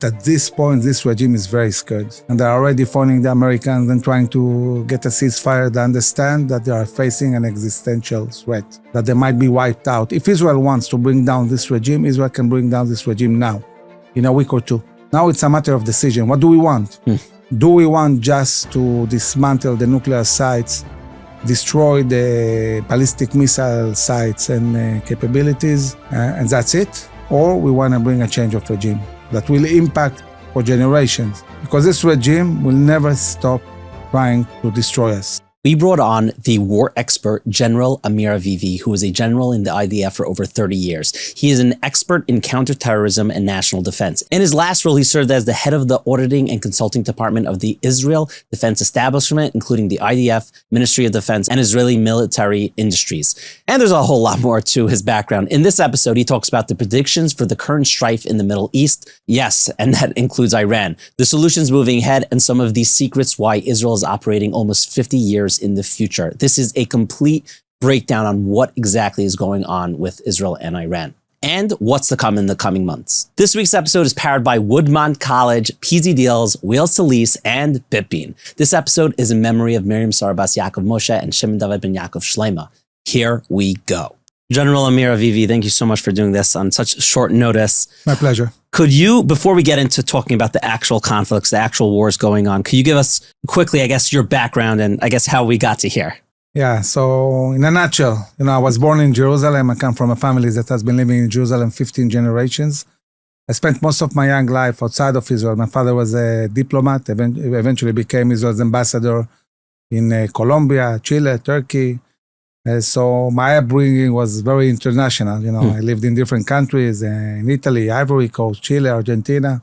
At this point, this regime is very scared. And they're already phoning the Americans and trying to get a ceasefire. They understand that they are facing an existential threat, that they might be wiped out. If Israel wants to bring down this regime, Israel can bring down this regime now, in a week or two. Now it's a matter of decision. What do we want? Do we want just to dismantle the nuclear sites, destroy the ballistic missile sites and capabilities, and that's it? Or we want to bring a change of regime that will impact for generations? Because this regime will never stop trying to destroy us. We brought on the war expert, General Amir Avivi, who was a general in the IDF for over 30 years. He is an expert in counterterrorism and national defense. In his last role, he served as the head of the auditing and consulting department of the Israel Defense Establishment, including the IDF, Ministry of Defense, and Israeli military industries. And there's a whole lot more to his background. In this episode, he talks about the predictions for the current strife in the Middle East. Yes, and that includes Iran. The solutions moving ahead and some of these secrets why Israel is operating almost 50 years in the future. This is a complete breakdown on what exactly is going on with Israel and Iran and what's to come in the coming months. This week's episode is powered by Woodmont College, PZDeals, Wheels to Lease, and BitBean. This episode is in memory of Miriam Sarabas Yaakov Moshe and Shimon David ben Yaakov Shleima. Here we go. General Amir Avivi, thank you so much for doing this on such short notice. My pleasure. Could you, before we get into talking about the actual conflicts, the actual wars going on, could you give us quickly, I guess, your background and I guess how we got to here? Yeah, so in a nutshell, I was born in Jerusalem. I come from a family that has been living in Jerusalem 15 generations. I spent most of my young life outside of Israel. My father was a diplomat, eventually became Israel's ambassador in Colombia, Chile, Turkey. So my upbringing was very international. I lived in different countries, in Italy, Ivory Coast, Chile, Argentina.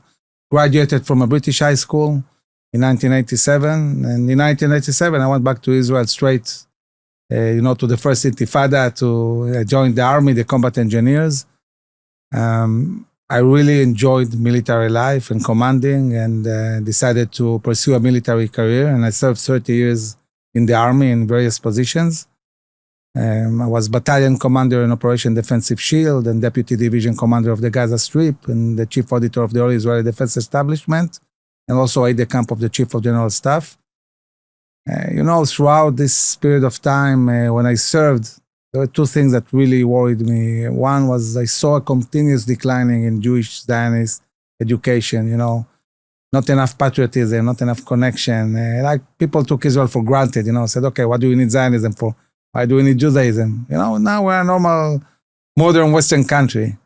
Graduated from a British high school in 1987. And in 1987, I went back to Israel straight, to the first Intifada to join the army, the combat engineers. I really enjoyed military life and commanding and decided to pursue a military career. And I served 30 years in the army in various positions. I was battalion commander in Operation Defensive Shield and deputy division commander of the Gaza Strip and the chief auditor of the All Israeli Defense Establishment, and also aide-de-camp of the chief of general staff. Throughout this period of time when I served, there were two things that really worried me. One was I saw a continuous declining in Jewish Zionist education, not enough patriotism, not enough connection. Like people took Israel for granted, said, okay, what do we need Zionism for? Why do we need Judaism? Now we're a normal, modern Western country,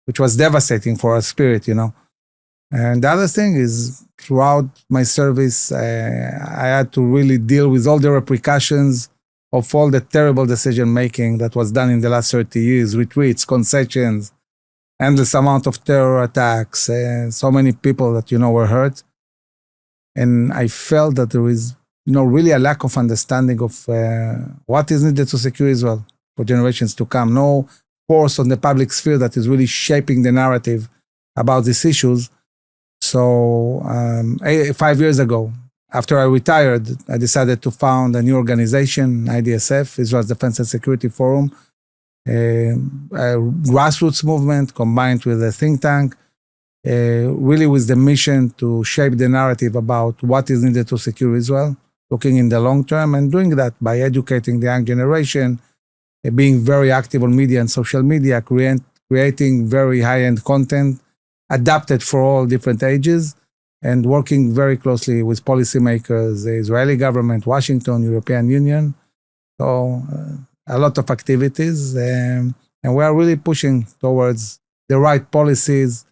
which was devastating for our spirit, And the other thing is, throughout my service, I had to really deal with all the repercussions of all the terrible decision-making that was done in the last 30 years, retreats, concessions, endless amount of terror attacks, so many people that, were hurt. And I felt that there is really a lack of understanding of what is needed to secure Israel for generations to come. No force on the public sphere that is really shaping the narrative about these issues. So 5 years ago, after I retired, I decided to found a new organization, IDSF, Israel's Defense and Security Forum, a grassroots movement combined with a think tank, really with the mission to shape the narrative about what is needed to secure Israel, looking in the long term, and doing that by educating the young generation, being very active on media and social media, creating very high-end content, adapted for all different ages, and working very closely with policymakers, the Israeli government, Washington, European Union. So a lot of activities, and we are really pushing towards the right policies,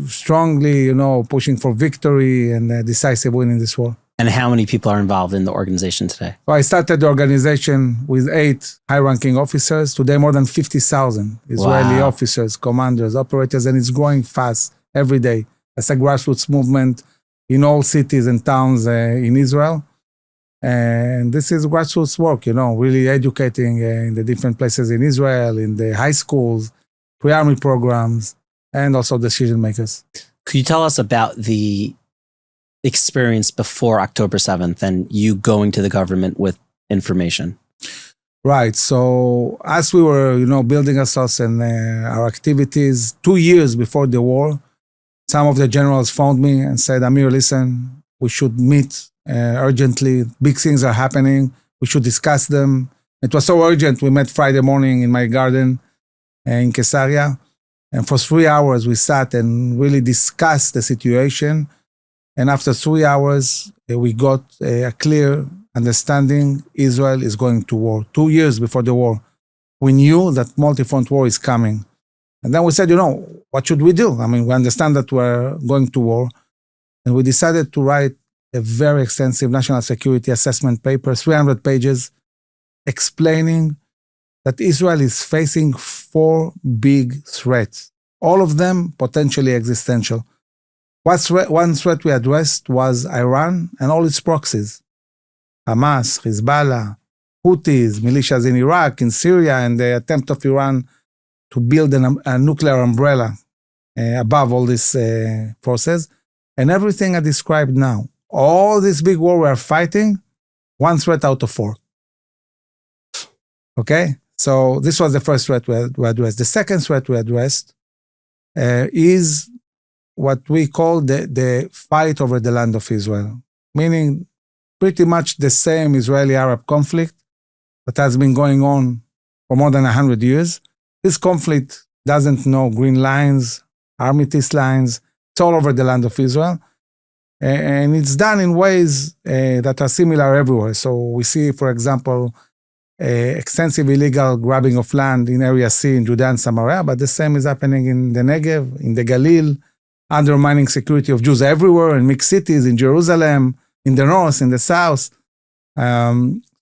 strongly, pushing for victory and a decisive win in this war. And how many people are involved in the organization today? So I started the organization with 8 high-ranking officers. Today, more than 50,000 Israeli officers, commanders, operators, and it's growing fast every day. It's a grassroots movement in all cities and towns in Israel. And this is grassroots work, really educating in the different places in Israel, in the high schools, pre-army programs, and also decision makers. Could you tell us about the experience before October 7th and you going to the government with information? Right. So as we were, building ourselves and our activities 2 years before the war, Some of the generals phoned me and said, Amir, listen, we should meet urgently. Big things are happening. We should discuss them. It was so urgent. We met Friday morning in my garden in Caesarea. And for 3 hours, we sat and really discussed the situation. And after 3 hours, we got a clear understanding Israel is going to war. 2 years before the war, we knew that multi-front war is coming. And then we said, what should we do? I mean, we understand that we're going to war. And we decided to write a very extensive national security assessment paper, 300 pages, explaining that Israel is facing 4 big threats, all of them potentially existential. One threat we addressed was Iran and all its proxies, Hamas, Hezbollah, Houthis, militias in Iraq, in Syria, and the attempt of Iran to build a nuclear umbrella above all these forces. And everything I described now, all this big war we are fighting, 1 threat out of 4. Okay? So this was the first threat we addressed. The second threat we addressed is what we call the fight over the land of Israel, meaning pretty much the same Israeli-Arab conflict that has been going on for more than 100 years. This conflict doesn't know green lines, armistice lines. It's all over the land of Israel. And it's done in ways that are similar everywhere. So we see, for example, extensive illegal grabbing of land in Area C in Judea and Samaria, but the same is happening in the Negev, in the Galil, undermining security of Jews everywhere, in mixed cities, in Jerusalem, in the north, in the south.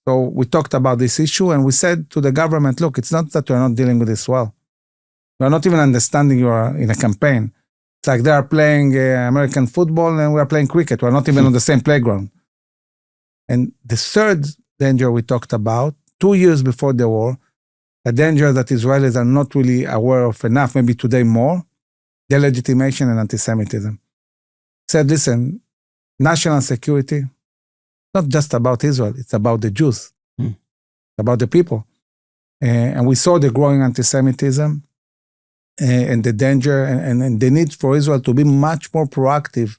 So we talked about this issue and we said to the government, look, it's not that we're not dealing with this well. We're not even understanding you are in a campaign. It's like they are playing American football and we are playing cricket. We're not even on the same playground. And the third danger we talked about, 2 years before the war, a danger that Israelis are not really aware of enough, maybe today more, delegitimation and antisemitism. Said, listen, national security, not just about Israel, it's about the Jews, about the people. And we saw the growing antisemitism and the danger and the need for Israel to be much more proactive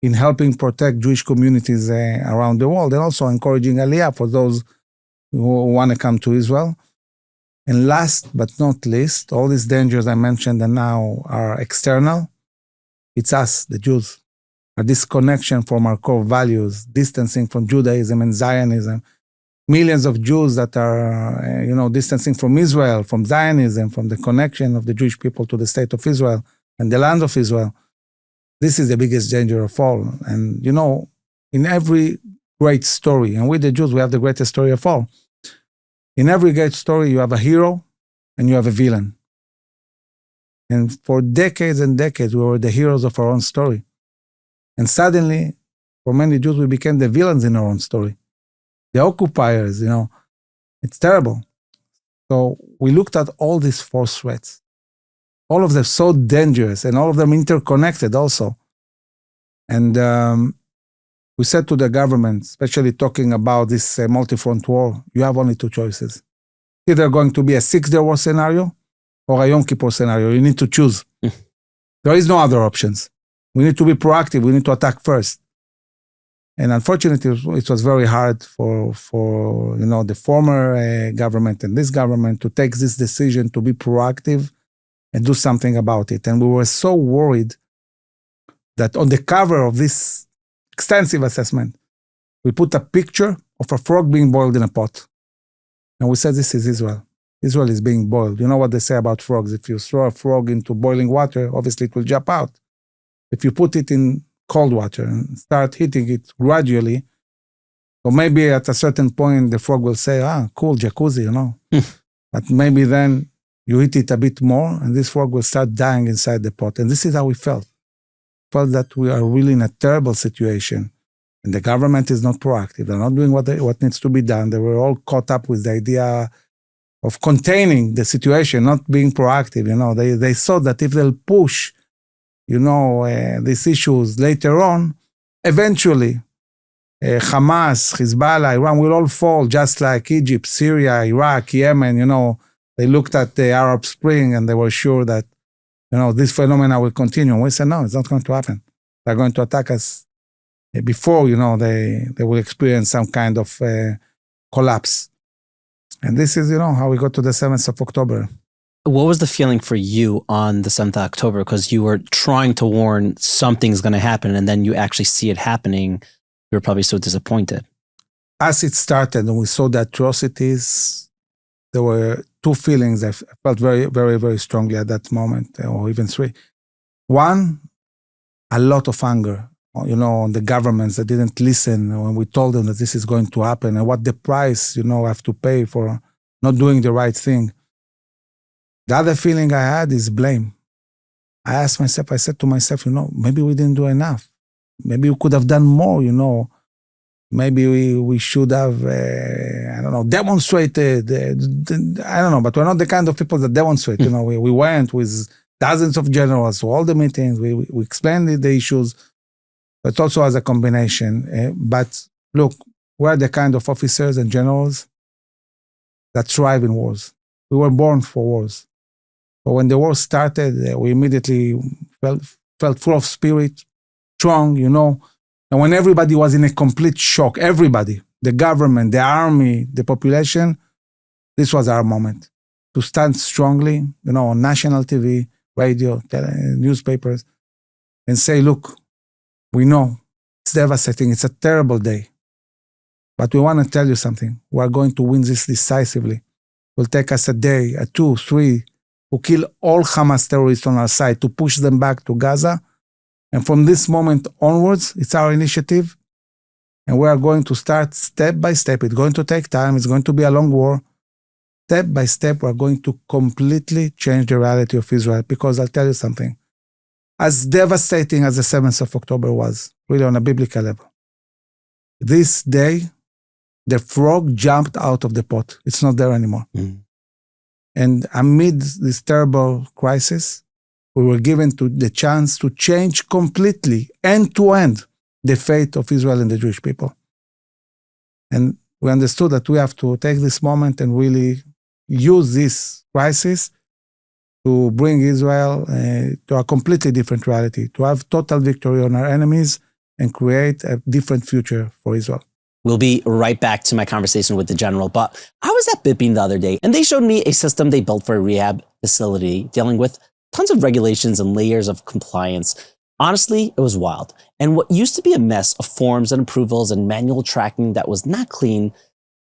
in helping protect Jewish communities around the world and also encouraging Aliyah for those who want to come to Israel. And last but not least, all these dangers I mentioned and now are external. It's us, the Jews. A disconnection from our core values, distancing from Judaism and Zionism. Millions of Jews that are, distancing from Israel, from Zionism, from the connection of the Jewish people to the state of Israel and the land of Israel. This is the biggest danger of all. And, in every great story, and with the Jews, we have the greatest story of all. In every great story, you have a hero and you have a villain. And for decades and decades, we were the heroes of our own story. And suddenly, for many Jews, we became the villains in our own story. The occupiers, it's terrible. So we looked at all these 4 threats. All of them so dangerous and all of them interconnected also. And we said to the government, especially talking about this multi-front war, you have only 2 choices. Either going to be a 6-day war scenario or a Yom Kippur scenario. You need to choose. There is no other options. We need to be proactive. We need to attack first. And unfortunately, it was very hard for the former government and this government to take this decision to be proactive and do something about it. And we were so worried that on the cover of this extensive assessment, we put a picture of a frog being boiled in a pot. And we said, this is Israel. Israel is being boiled. You know what they say about frogs? If you throw a frog into boiling water, obviously it will jump out. If you put it in cold water and start heating it gradually, so maybe at a certain point, the frog will say, cool, jacuzzi, But maybe then you heat it a bit more and this frog will start dying inside the pot. And this is how we felt. Felt that we are really in a terrible situation. And the government is not proactive. They're not doing what needs to be done. They were all caught up with the idea of containing the situation, not being proactive. They saw that if they'll push these issues later on, eventually Hamas, Hezbollah, Iran will all fall just like Egypt, Syria, Iraq, Yemen. They looked at the Arab Spring and they were sure that this phenomena will continue. And we said, no, it's not going to happen. They're going to attack us before, they will experience some kind of collapse. And this is, how we got to the 7th of October. What was the feeling for you on the 7th of October? Because you were trying to warn something's going to happen, and then you actually see it happening. You were probably so disappointed. As it started and we saw the atrocities, there were two feelings I felt very, very, very strongly at that moment, or even three. One, a lot of anger, on the governments that didn't listen when we told them that this is going to happen and what the price, have to pay for not doing the right thing. The other feeling I had is blame. I said to myself, maybe we didn't do enough. Maybe we could have done more, Maybe we should have, demonstrated. I don't know, but we're not the kind of people that demonstrate. We went with dozens of generals to all the meetings. We explained the issues, but also as a combination. But look, we're the kind of officers and generals that thrive in wars. We were born for wars. But when the war started, we immediately felt full of spirit, strong, And when everybody was in a complete shock, everybody, the government, the army, the population, this was our moment to stand strongly, on national TV, radio, newspapers, and say, look, we know it's devastating. It's a terrible day. But we want to tell you something. We are going to win this decisively. It will take us a day, 2, 3, to kill all Hamas terrorists on our side, to push them back to Gaza. And from this moment onwards, it's our initiative. And we are going to start step by step. It's going to take time. It's going to be a long war. Step by step, we're going to completely change the reality of Israel. Because I'll tell you something. As devastating as the 7th of October was, really on a biblical level, this day, the frog jumped out of the pot. It's not there anymore. And amid this terrible crisis, we were given the chance to change completely, end to end, the fate of Israel and the Jewish people. And we understood that we have to take this moment and really use this crisis to bring Israel to a completely different reality, to have total victory on our enemies and create a different future for Israel. We'll be right back to my conversation with the general, but I was at BitBean the other day and they showed me a system they built for a rehab facility dealing with tons of regulations and layers of compliance. Honestly, it was wild. And what used to be a mess of forms and approvals and manual tracking that was not clean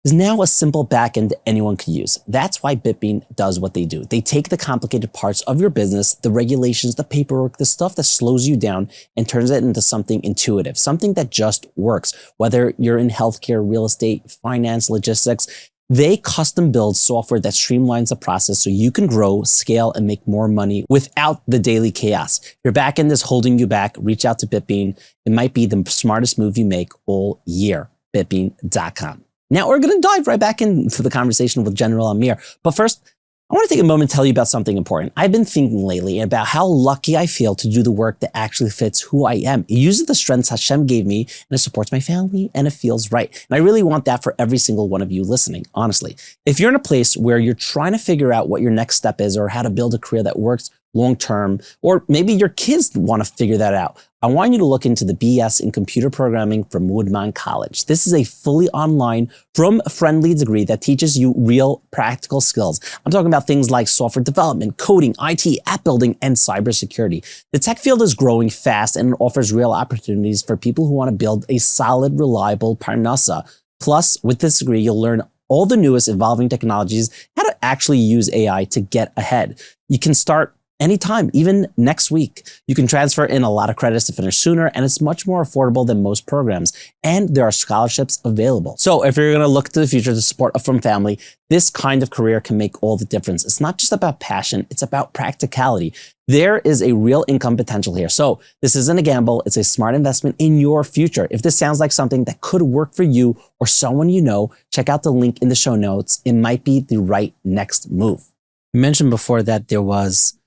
is now a simple backend anyone could use. That's why BitBean does what they do. They take the complicated parts of your business, the regulations, the paperwork, the stuff that slows you down, and turns it into something intuitive, something that just works. Whether you're in healthcare, real estate, finance, logistics, they custom build software that streamlines the process so you can grow, scale, and make more money without the daily chaos. If your backend is holding you back, reach out to BitBean. It might be the smartest move you make all year. BitBean.com. Now we're going to dive right back into the conversation with General Amir. But first, I want to take a moment to tell you about something important. I've been thinking lately about how lucky I feel to do the work that actually fits who I am. It uses the strengths Hashem gave me, and it supports my family, and it feels right. And I really want that for every single one of you listening, honestly. If you're in a place where you're trying to figure out what your next step is or how to build a career that works long-term, or maybe your kids want to figure that out, I want you to look into the BS in computer programming from Woodmont College. This is a fully online, frum-friendly degree that teaches you real practical skills. I'm talking about things like software development, coding, IT, app building, and cybersecurity. The tech field is growing fast and it offers real opportunities for people who want to build a solid, reliable parnasa. Plus, with this degree, you'll learn all the newest evolving technologies, how to actually use AI to get ahead. You can start anytime, even next week. You can transfer in a lot of credits to finish sooner, and it's much more affordable than most programs. And there are scholarships available. So if you're going to look to the future to support a frum family, this kind of career can make all the difference. It's not just about passion, it's about practicality. There is a real income potential here. So this isn't a gamble, it's a smart investment in your future. If this sounds like something that could work for you or someone you know, check out the link in the show notes. It might be the right next move. You mentioned before that there was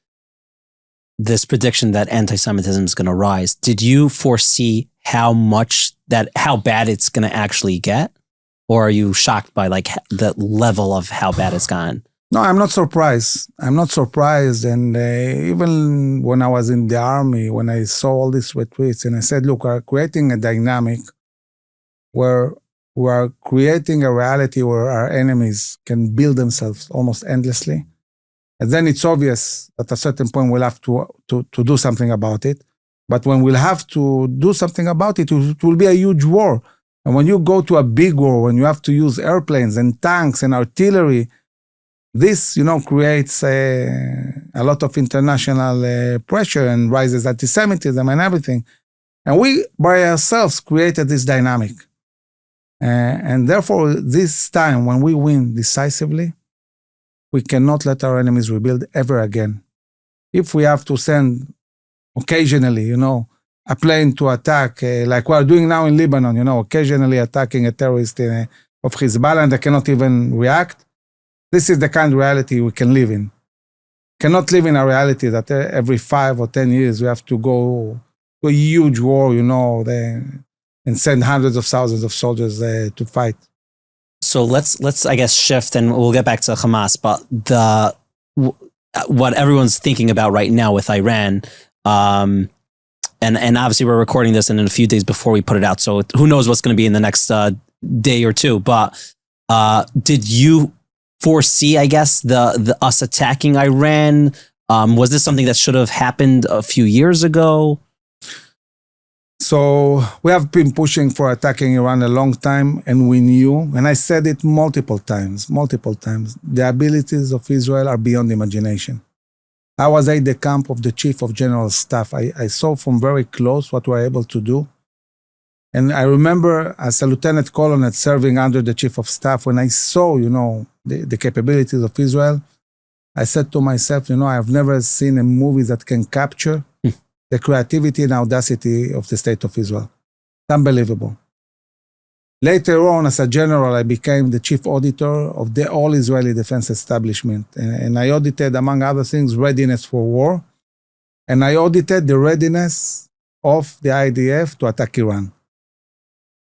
this prediction that anti-Semitism is going to rise. Did you foresee how bad it's going to actually get? Or are you shocked by like the level of how bad it's gotten? No, I'm not surprised. I'm not surprised. And even when I was in the army, when I saw all these retweets, and I said, look, we're creating a dynamic where we are creating a reality where our enemies can build themselves almost endlessly. And then it's obvious at a certain point we'll have to do something about it. But when we'll have to do something about it, it will be a huge war. And when you go to a big war, when you have to use airplanes and tanks and artillery, this, creates a lot of international pressure and rises antisemitism and everything. And we, by ourselves, created this dynamic. And therefore, this time, when we win decisively, we cannot let our enemies rebuild ever again. If we have to send occasionally, a plane to attack, like we're doing now in Lebanon, occasionally attacking a terrorist of Hezbollah and they cannot even react, this is the kind of reality we can live in. Cannot live in a reality that every 5 or 10 years we have to go to a huge war, and send hundreds of thousands of soldiers to fight. So let's I guess shift, and we'll get back to Hamas. But what everyone's thinking about right now with Iran, and obviously we're recording this in a few days before we put it out, so who knows what's going to be in the next day or two. But did you foresee, I guess, the us attacking Iran? Was this something that should have happened a few years ago? So we have been pushing for attacking Iran a long time, and we knew, and I said it multiple times, the abilities of Israel are beyond imagination. I was at the camp of the Chief of General Staff. I saw from very close what we were able to do. And I remember as a lieutenant colonel serving under the Chief of Staff, when I saw, the capabilities of Israel, I said to myself, I've never seen a movie that can capture the creativity and audacity of the state of Israel. It's unbelievable. Later on, as a general, I became the chief auditor of the all-Israeli defense establishment. And I audited, among other things, readiness for war. And I audited the readiness of the IDF to attack Iran.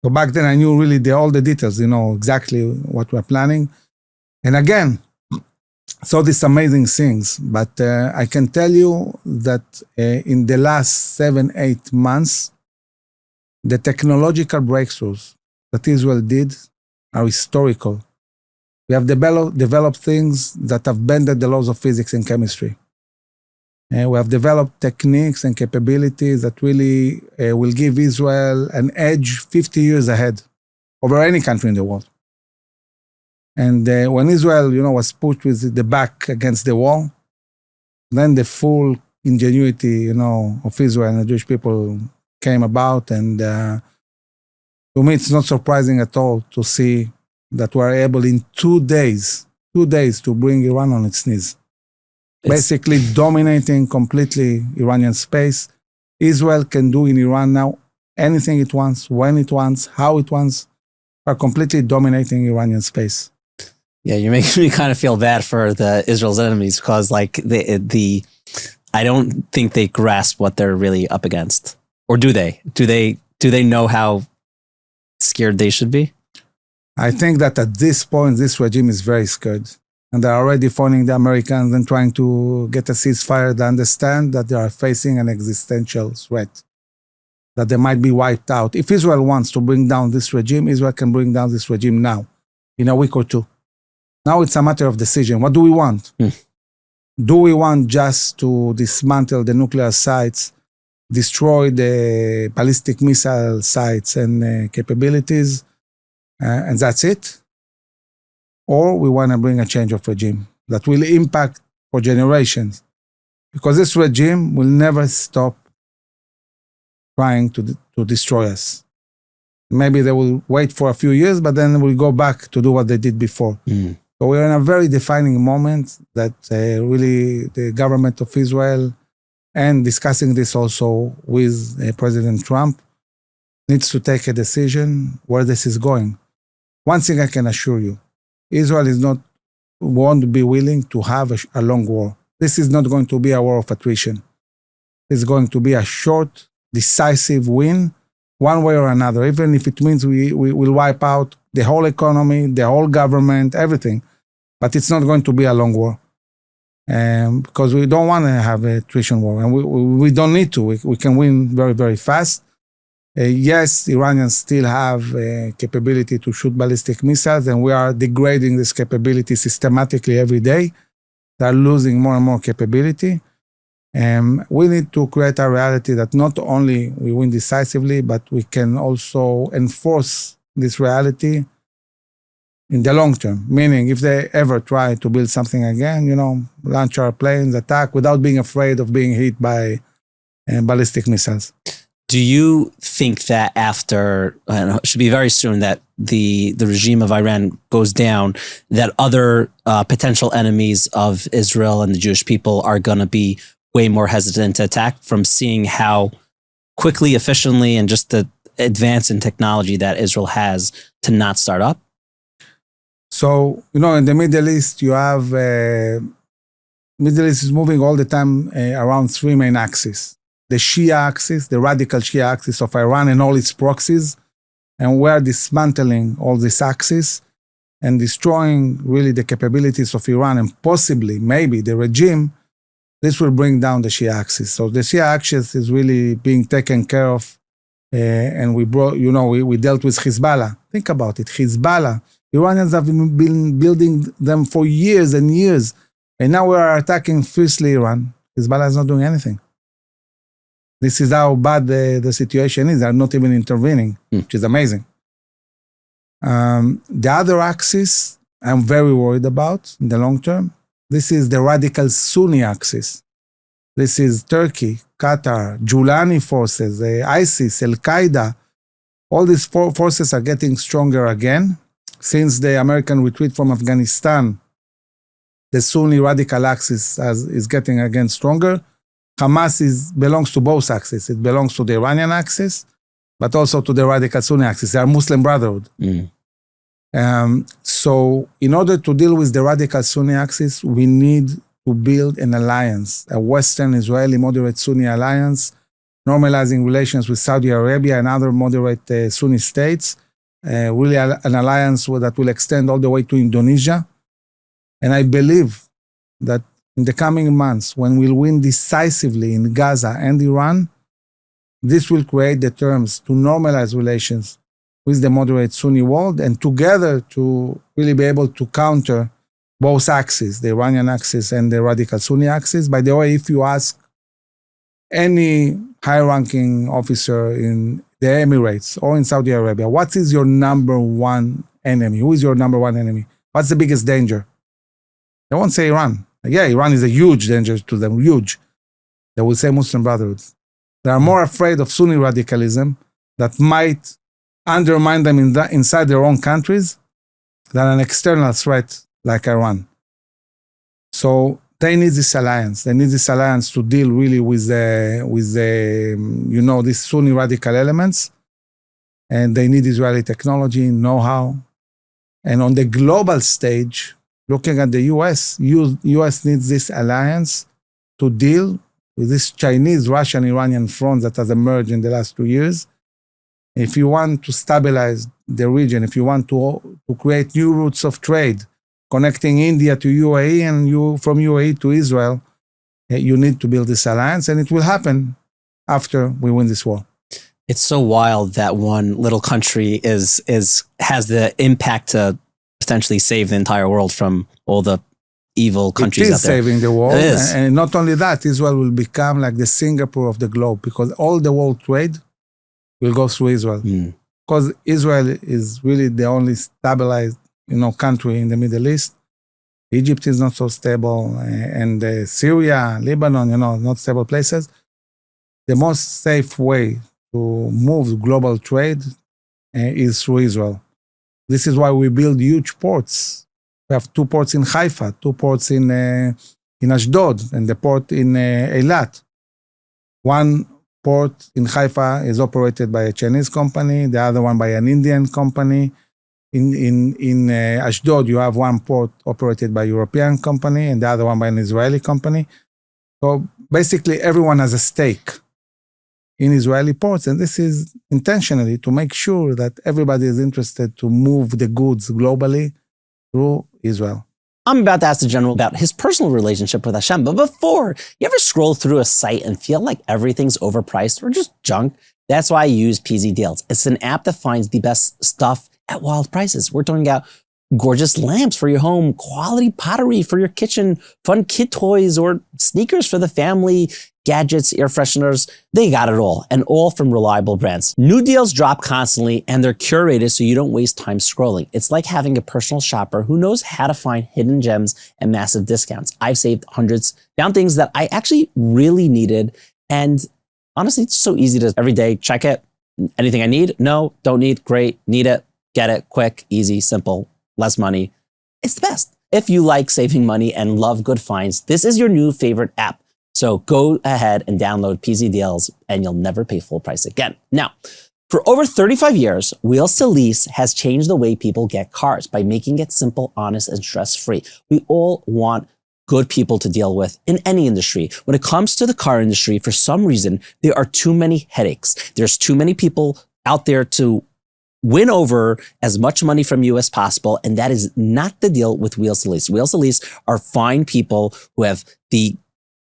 So back then, I knew really all the details, exactly what we're planning. And again, saw these amazing things, but I can tell you that in the last 7-8 months, the technological breakthroughs that Israel did are historical. We have developed things that have bended the laws of physics and chemistry. We have developed techniques and capabilities that really will give Israel an edge 50 years ahead over any country in the world. And when Israel, was put with the back against the wall, then the full ingenuity, of Israel and the Jewish people came about. And to me, it's not surprising at all to see that we are able in 2 days to bring Iran on its knees. Basically dominating completely Iranian space. Israel can do in Iran now anything it wants, when it wants, how it wants, are completely dominating Iranian space. Yeah, you're making me kind of feel bad for Israel's enemies because, I don't think they grasp what they're really up against, or do they? Do they know how scared they should be? I think that at this point, this regime is very scared, and they're already phoning the Americans and trying to get a ceasefire. They understand that they are facing an existential threat, that they might be wiped out. If Israel wants to bring down this regime, Israel can bring down this regime now, in a week or two. Now it's a matter of decision. What do we want? Do we want just to dismantle the nuclear sites, destroy the ballistic missile sites and capabilities, and that's it? Or we want to bring a change of regime that will impact for generations? Because this regime will never stop trying to destroy us. Maybe they will wait for a few years, but then we'll go back to do what they did before. So we're in a very defining moment that really the government of Israel, and discussing this also with President Trump, needs to take a decision where this is going. One thing I can assure you, Israel won't be willing to have a long war. This is not going to be a war of attrition. It's going to be a short, decisive win, one way or another, even if it means we will wipe out the whole economy, the whole government, everything. But it's not going to be a long war. Because we don't want to have a attrition war, and we don't need to. We can win very, very fast. Yes, Iranians still have capability to shoot ballistic missiles, and we are degrading this capability systematically every day. They're losing more and more capability. We need to create a reality that not only we win decisively, but we can also enforce this reality in the long term. Meaning, if they ever try to build something again, launch our planes, attack without being afraid of being hit by ballistic missiles. Do you think that after, it should be very soon, that the regime of Iran goes down, that other potential enemies of Israel and the Jewish people are going to be way more hesitant to attack from seeing how quickly, efficiently, and just the advance in technology that Israel has to not start up? So, in the Middle East, you have, Middle East is moving all the time around three main axes. The Shia axis, the radical Shia axis of Iran and all its proxies. And we're dismantling all these axes and destroying really the capabilities of Iran and possibly, maybe, the regime. This will bring down the Shia axis. So the Shia axis is really being taken care of. And we dealt with Hezbollah. Think about it, Hezbollah. Iranians have been building them for years and years. And now we are attacking fiercely Iran. Hezbollah is not doing anything. This is how bad the situation is. They're not even intervening, which is amazing. The other axis I'm very worried about in the long term. This is the radical Sunni axis. This is Turkey, Qatar, Julani forces, ISIS, Al-Qaeda. All these forces are getting stronger again. Since the American retreat from Afghanistan, the Sunni radical axis is getting again stronger. Hamas belongs to both axes. It belongs to the Iranian axis, but also to the radical Sunni axis. They are Muslim Brotherhood. So in order to deal with the radical Sunni axis, we need to build an alliance, a Western Israeli moderate Sunni alliance, normalizing relations with Saudi Arabia and other moderate Sunni states, really an alliance that will extend all the way to Indonesia. And I believe that in the coming months, when we'll win decisively in Gaza and Iran, this will create the terms to normalize relations with the moderate Sunni world and together to really be able to counter both axes, the Iranian axis and the radical Sunni axis. By the way, if you ask any high-ranking officer in the Emirates or in Saudi Arabia, what is your number one enemy? Who is your number one enemy? What's the biggest danger? They won't say Iran. Yeah, Iran is a huge danger to them, huge. They will say Muslim Brotherhood. They are more afraid of Sunni radicalism that might undermine them inside their own countries than an external threat like Iran. So they need this alliance. They need this alliance to deal really with these Sunni radical elements. And they need Israeli technology, know-how. And on the global stage, looking at the US needs this alliance to deal with this Chinese, Russian, Iranian front that has emerged in the last 2 years. If you want to stabilize the region, if you want to create new routes of trade, connecting India to UAE and from UAE to Israel, you need to build this alliance, and it will happen after we win this war. It's so wild that one little country has the impact to potentially save the entire world from all the evil countries out there. It is saving the world. It is. And not only that, Israel will become like the Singapore of the globe because all the world trade will go through Israel. Because Israel is really the only stabilized, country in the Middle East. Egypt is not so stable, and Syria, Lebanon, not stable places. The most safe way to move global trade is through Israel. This is why we build huge ports. We have 2 ports in Haifa, 2 ports in Ashdod, and the port in Eilat. One port in Haifa is operated by a Chinese company, the other one by an Indian company. In Ashdod, you have one port operated by a European company and the other one by an Israeli company. So basically, everyone has a stake in Israeli ports, and this is intentionally to make sure that everybody is interested to move the goods globally through Israel. I'm about to ask the general about his personal relationship with Hashem. But before, you ever scroll through a site and feel like everything's overpriced or just junk? That's why I use PZDeals. It's an app that finds the best stuff at wild prices. We're talking about gorgeous lamps for your home, quality pottery for your kitchen, fun kid toys or sneakers for the family, gadgets, air fresheners. They got it all, and all from reliable brands. New deals drop constantly and they're curated so you don't waste time scrolling. It's like having a personal shopper who knows how to find hidden gems and massive discounts. I've saved hundreds, found things that I actually really needed, and honestly, it's so easy to every day check it. Anything I need? No, don't need, great, need it, get it, quick, easy, simple. Less money. It's the best. If you like saving money and love good finds, this is your new favorite app. So go ahead and download PZDeals and you'll never pay full price again. Now, for over 35 years, Wheels to Lease has changed the way people get cars by making it simple, honest, and stress-free. We all want good people to deal with in any industry. When it comes to the car industry, for some reason, there are too many headaches. There's too many people out there to win over as much money from you as possible. And that is not the deal with Wheels to Lease. Wheels to Lease are fine people who have the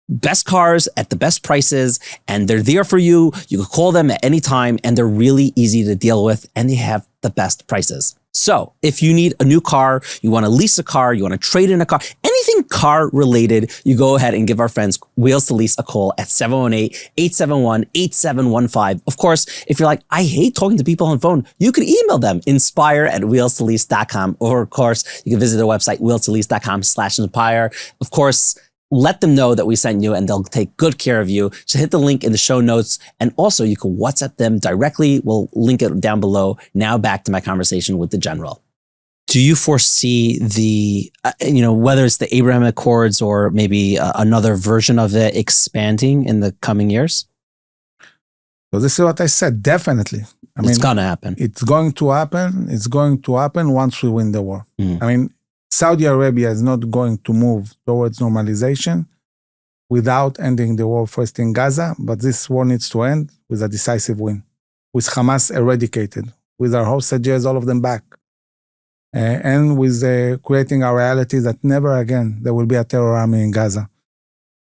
best cars at the best prices, and they're there for you. You can call them at any time, and they're really easy to deal with, and they have the best prices. So if you need a new car, you want to lease a car, you want to trade in a car, anything car related, you go ahead and give our friends Wheels to Lease a call at 718-871-8715. Of course, if you're like, I hate talking to people on the phone, you can email them, inspire@wheelstolease.com. Or of course, you can visit their website, wheelstolease.com/inspire. Of course, let them know that we sent you and they'll take good care of you. So hit the link in the show notes. And also you can WhatsApp them directly. We'll link it down below. Now back to my conversation with the general. Do you foresee the, whether it's the Abraham Accords or maybe another version of it expanding in the coming years? So this is what I said, definitely. It's going to happen. It's going to happen. It's going to happen once we win the war. Saudi Arabia is not going to move towards normalization without ending the war first in Gaza, but this war needs to end with a decisive win, with Hamas eradicated, with our hostages, all of them back, and with creating a reality that never again there will be a terror army in Gaza.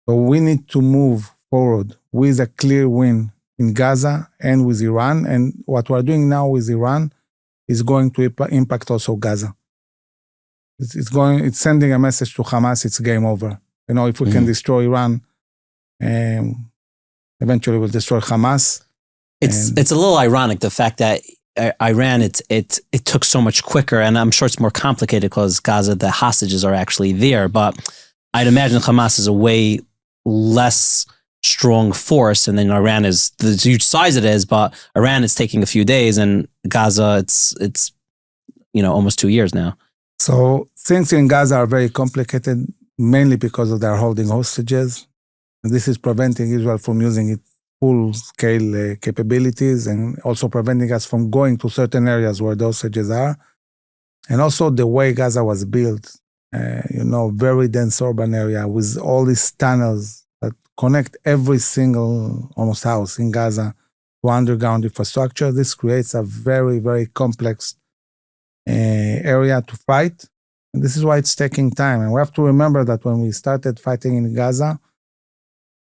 So we need to move forward with a clear win in Gaza and with Iran, and what we're doing now with Iran is going to impact also Gaza. It's sending a message to Hamas, it's game over. If we can destroy Iran, eventually we'll destroy Hamas. It's a little ironic, the fact that Iran, it took so much quicker, and I'm sure it's more complicated because Gaza, the hostages are actually there, but I'd imagine Hamas is a way less strong force, and then Iran is the huge size it is, but Iran is taking a few days, and Gaza, it's almost 2 years now. So things in Gaza are very complicated, mainly because of their holding hostages. And this is preventing Israel from using its full-scale capabilities and also preventing us from going to certain areas where the hostages are. And also the way Gaza was built, very dense urban area with all these tunnels that connect every single almost house in Gaza to underground infrastructure. This creates a very, very complex area to fight. And this is why it's taking time. And we have to remember that when we started fighting in Gaza,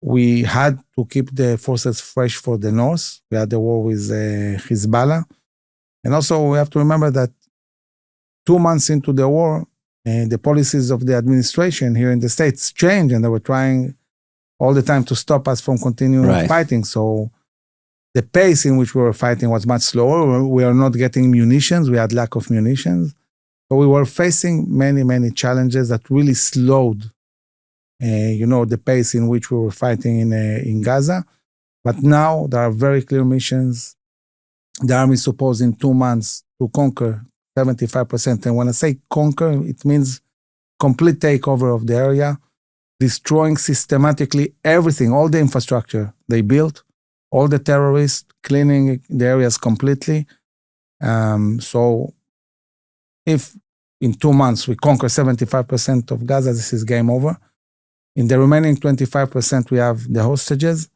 we had to keep the forces fresh for the north. We had the war with Hezbollah. And also we have to remember that 2 months into the war, the policies of the administration here in the States changed, and they were trying all the time to stop us from continuing fighting. So the pace in which we were fighting was much slower. We are not getting munitions. We had lack of munitions. So we were facing many, many challenges that really slowed, the pace in which we were fighting in Gaza. But now there are very clear missions. The army is supposed in 2 months to conquer 75%. And when I say conquer, it means complete takeover of the area, destroying systematically everything, all the infrastructure they built, all the terrorists, cleaning the areas completely. So if in 2 months we conquer 75% of Gaza, this is game over. In the remaining 25%, we have the hostages.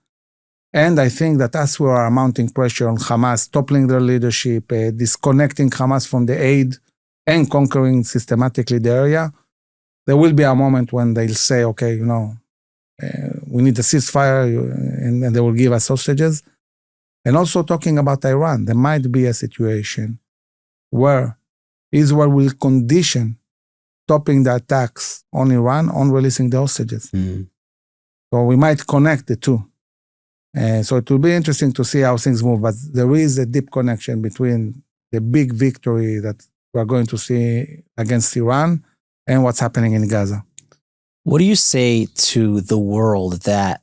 And I think that as we are mounting pressure on Hamas, toppling their leadership, disconnecting Hamas from the aid, and conquering systematically the area, there will be a moment when they'll say, okay, we need a ceasefire, and they will give us hostages. And also talking about Iran, there might be a situation where Israel will condition stopping the attacks on Iran on releasing the hostages. So we might connect the two. So it will be interesting to see how things move, but there is a deep connection between the big victory that we're going to see against Iran and what's happening in Gaza. What do you say to the world that,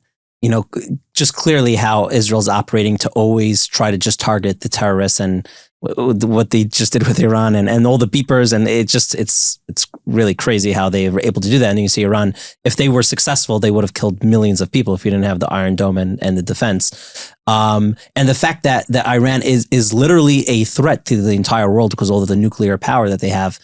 just clearly how Israel's operating to always try to just target the terrorists and what they just did with Iran and all the beepers, and it's really crazy how they were able to do that. And you see Iran, if they were successful, they would have killed millions of people if you didn't have the Iron Dome and the defense. And the fact that Iran is literally a threat to the entire world because of all of the nuclear power that they have.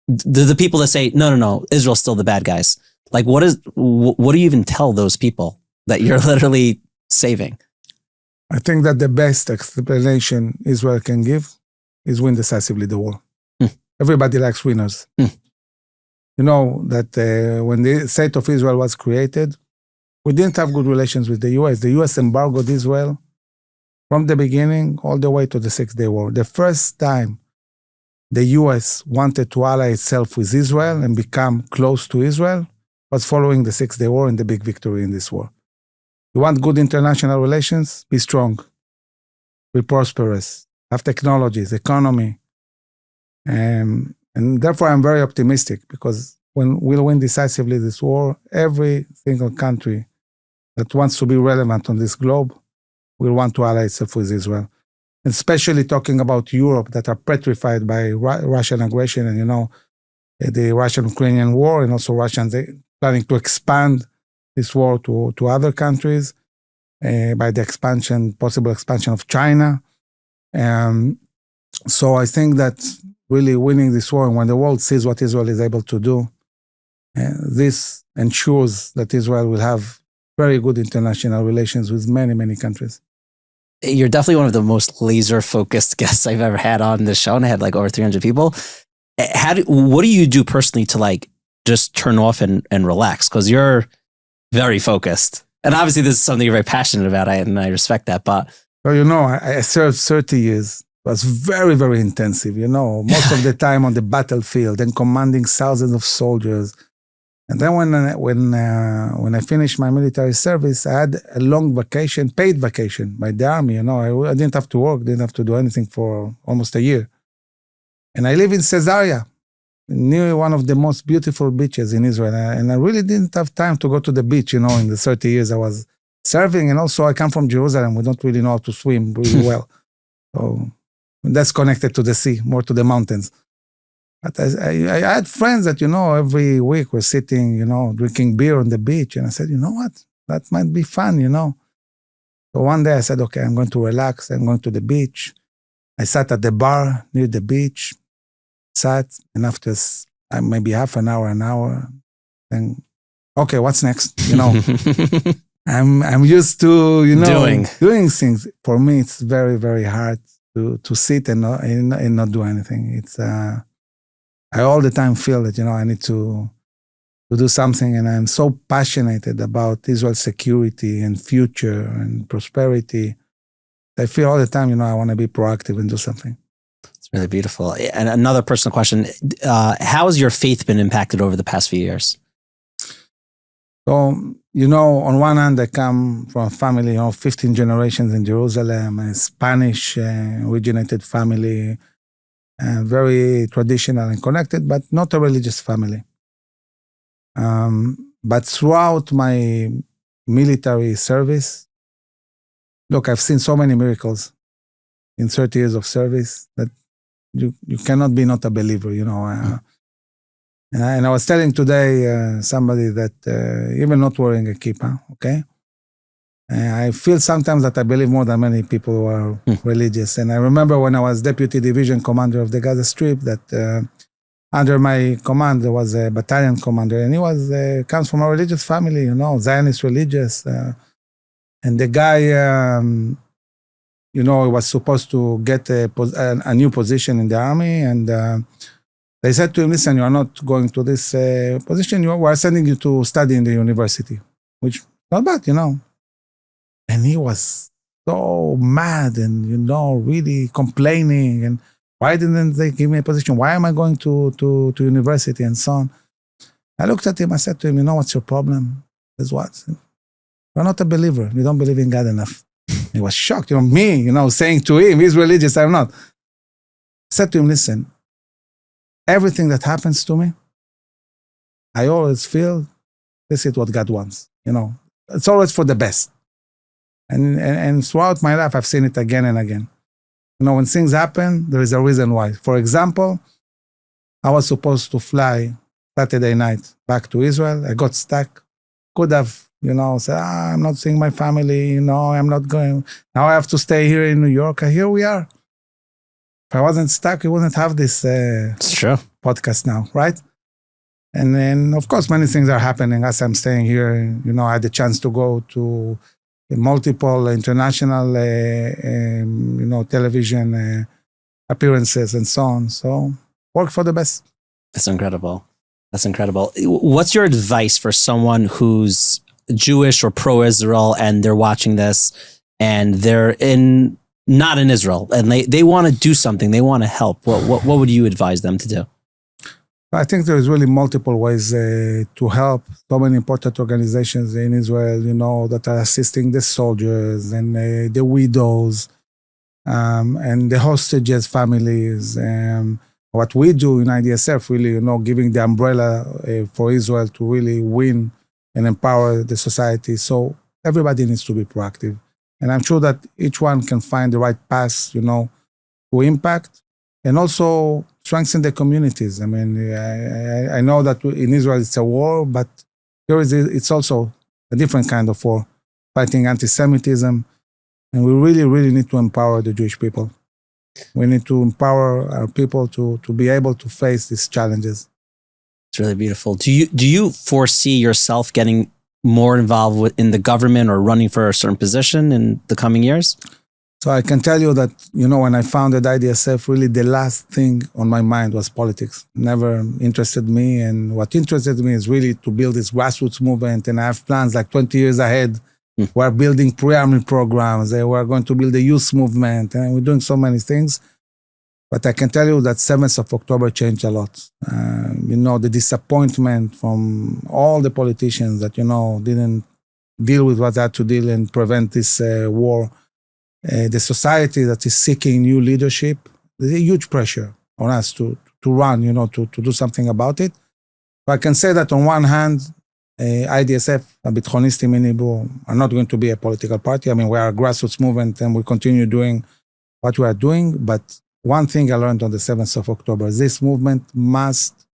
The people that say, no, Israel's still the bad guys. Like, what do you even tell those people that you're literally saving? I think that the best explanation Israel can give is win decisively the war. Everybody likes winners. You know that when the state of Israel was created, we didn't have good relations with the U.S. The U.S. embargoed Israel from the beginning all the way to the Six-Day War. The first time the U.S. wanted to ally itself with Israel and become close to Israel was following the Six-Day War and the big victory in this war. You want good international relations? Be strong. Be prosperous. Have technologies, economy. And therefore, I'm very optimistic because when we'll win decisively this war, every single country that wants to be relevant on this globe will want to ally itself with Israel. And especially talking about Europe that are petrified by Russian aggression and, the Russian-Ukrainian war, and also Russians planning to expand this war to other countries by the possible expansion of China. So I think that really winning this war, and when the world sees what Israel is able to do, this ensures that Israel will have very good international relations with many, many countries. You're definitely one of the most laser-focused guests I've ever had on this show, and I had like over 300 people. What do you do personally to just turn off and relax? Because you're very focused. And obviously this is something you're very passionate about, and I respect that. But I served 30 years. It was very, very intensive, most of the time on the battlefield and commanding thousands of soldiers. And then when I finished my military service, I had a long vacation, paid vacation by the army. I didn't have to work, didn't have to do anything for almost a year. And I live in Caesarea, near one of the most beautiful beaches in Israel. And I really didn't have time to go to the beach, in the 30 years I was serving. And also I come from Jerusalem. We don't really know how to swim really well. So that's connected to the sea, more to the mountains. But I had friends that, every week we're sitting, drinking beer on the beach. And I said, you know what? That might be fun, So one day I said, okay, I'm going to relax. I'm going to the beach. I sat at the bar near the beach, sat, and after maybe half an hour, then, okay, what's next? I'm used to, doing things. For me, it's very, very hard to sit and not do anything. It's, I all the time feel that, I need to do something, and I'm so passionate about Israel's security and future and prosperity. I feel all the time, I want to be proactive and do something. It's really beautiful. And another personal question, how has your faith been impacted over the past few years? So, on one hand, I come from a family, 15 generations in Jerusalem, a Spanish originated family, very traditional and connected, but not a religious family. But throughout my military service, look, I've seen so many miracles in 30 years of service that you cannot be not a believer, And I was telling today somebody that even not wearing a kippah, okay? I feel sometimes that I believe more than many people who are religious. And I remember when I was deputy division commander of the Gaza Strip that under my command there was a battalion commander, and he comes from a religious family, Zionist religious. And the guy, he was supposed to get a new position in the army. And the They said to him, listen, you are not going to this position. We are sending you to study in the university, which not bad, And he was so mad and, really complaining. And why didn't they give me a position? Why am I going to university and so on? I looked at him. I said to him, what's your problem? Is what? You're not a believer. You don't believe in God enough. He was shocked. Me, saying to him, he's religious, I'm not. I said to him, listen, everything that happens to me, I always feel this is what God wants. It's always for the best. And throughout my life, I've seen it again and again. When things happen, there is a reason why. For example, I was supposed to fly Saturday night back to Israel. I got stuck. Could have, said, I'm not seeing my family. I'm not going. Now I have to stay here in New York. Here we are. If I wasn't stuck, we wouldn't have this podcast now, right? And then, of course, many things are happening as I'm staying here. I had the chance to go to multiple international, television appearances and so on. So work for the best. That's incredible. What's your advice for someone who's Jewish or pro-Israel and they're watching this and they're not in Israel and they want to do something, they want to help? What would you advise them to do? I think there's really multiple ways to help. So many important organizations in Israel, that are assisting the soldiers and the widows and the hostages' families. What we do in IDSF, really, giving the umbrella for Israel to really win and empower the society. So everybody needs to be proactive. And I'm sure that each one can find the right path, to impact and also strengthen the communities. I mean, I know that in Israel it's a war, but it's also a different kind of war, fighting anti-Semitism. And we really, really need to empower the Jewish people. We need to empower our people to be able to face these challenges. It's really beautiful. Do you foresee yourself getting more involved in the government or running for a certain position in the coming years? So I can tell you that, when I founded IDSF, really the last thing on my mind was politics. Never interested me. And what interested me is really to build this grassroots movement. And I have plans like 20 years ahead. We're building pre-army programs. We're going to build a youth movement. And we're doing so many things. But I can tell you that 7th of October changed a lot. The disappointment from all the politicians that, didn't deal with what they had to deal and prevent this war. The society that is seeking new leadership, there's a huge pressure on us to run, to do something about it. But I can say that on one hand, IDSF, Bitchonistim in Hebrew, are not going to be a political party. I mean, we are a grassroots movement and we continue doing what we are doing. But one thing I learned on the 7th of October, this movement must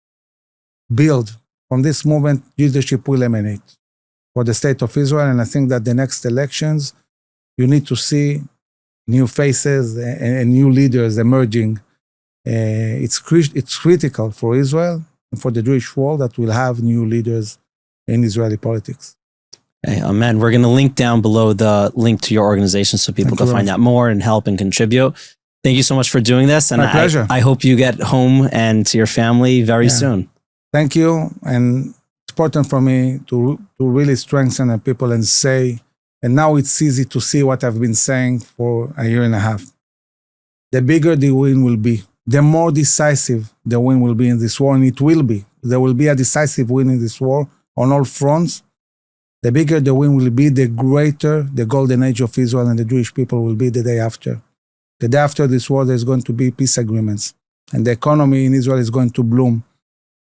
build. From this movement, leadership will emanate for the state of Israel. And I think that the next elections, you need to see new faces and new leaders emerging. It's critical for Israel and for the Jewish world that we'll have new leaders in Israeli politics. Hey, amen. We're going to link down below the link to your organization so people can find out more and help and contribute. Thank you so much for doing this. And my pleasure. I hope you get home and to your family very soon. Thank you. And it's important for me to really strengthen the people and say, and now it's easy to see what I've been saying for a year and a half. The bigger the win will be, the more decisive the win will be in this war, and it will be. There will be a decisive win in this war on all fronts. The bigger the win will be, the greater the golden age of Israel and the Jewish people will be the day after. The day after this war, there's going to be peace agreements, and the economy in Israel is going to bloom,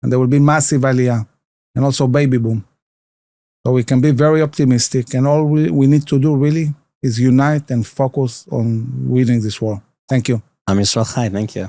and there will be massive aliyah, and also baby boom. So we can be very optimistic, and all we need to do really is unite and focus on winning this war. Thank you. Amir Chai, thank you.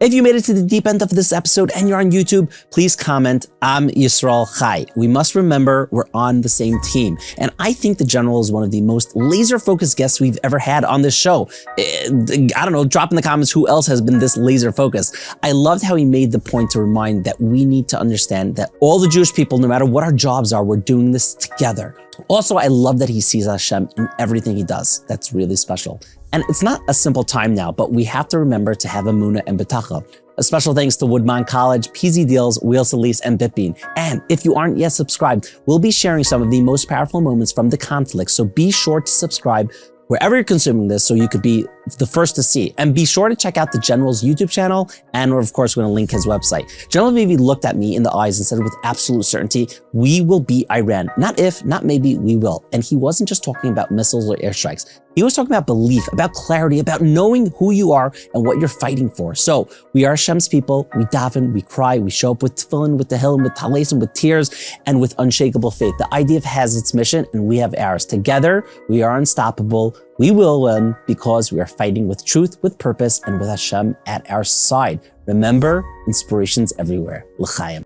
If you made it to the deep end of this episode and you're on YouTube, please comment, Am Yisrael Chai. We must remember we're on the same team. And I think the General is one of the most laser-focused guests we've ever had on this show. I don't know, drop in the comments who else has been this laser-focused. I loved how he made the point to remind that we need to understand that all the Jewish people, no matter what our jobs are, we're doing this together. Also, I love that he sees Hashem in everything he does. That's really special. And it's not a simple time now, but we have to remember to have emunah and betacha. A special thanks to Woodmont College, PZDeals, Lease, and BitBean. And if you aren't yet subscribed, we'll be sharing some of the most powerful moments from the conflict, so be sure to subscribe wherever you're consuming this so you could be the first to see. And be sure to check out the General's YouTube channel, and we're of course going to link his website. General Avivi looked at me in the eyes and said with absolute certainty, we will beat Iran. Not if, not maybe, we will. And he wasn't just talking about missiles or airstrikes. He was talking about belief, about clarity, about knowing who you are and what you're fighting for. So we are Hashem's people. We daven, we cry, we show up with tefillin, with tehillim, with talesim, with tears, and with unshakable faith. The IDF has its mission and we have ours. Together, we are unstoppable. We will win because we are fighting with truth, with purpose, and with Hashem at our side. Remember, inspirations everywhere. L'chaim.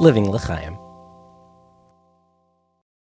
Living L'chaim.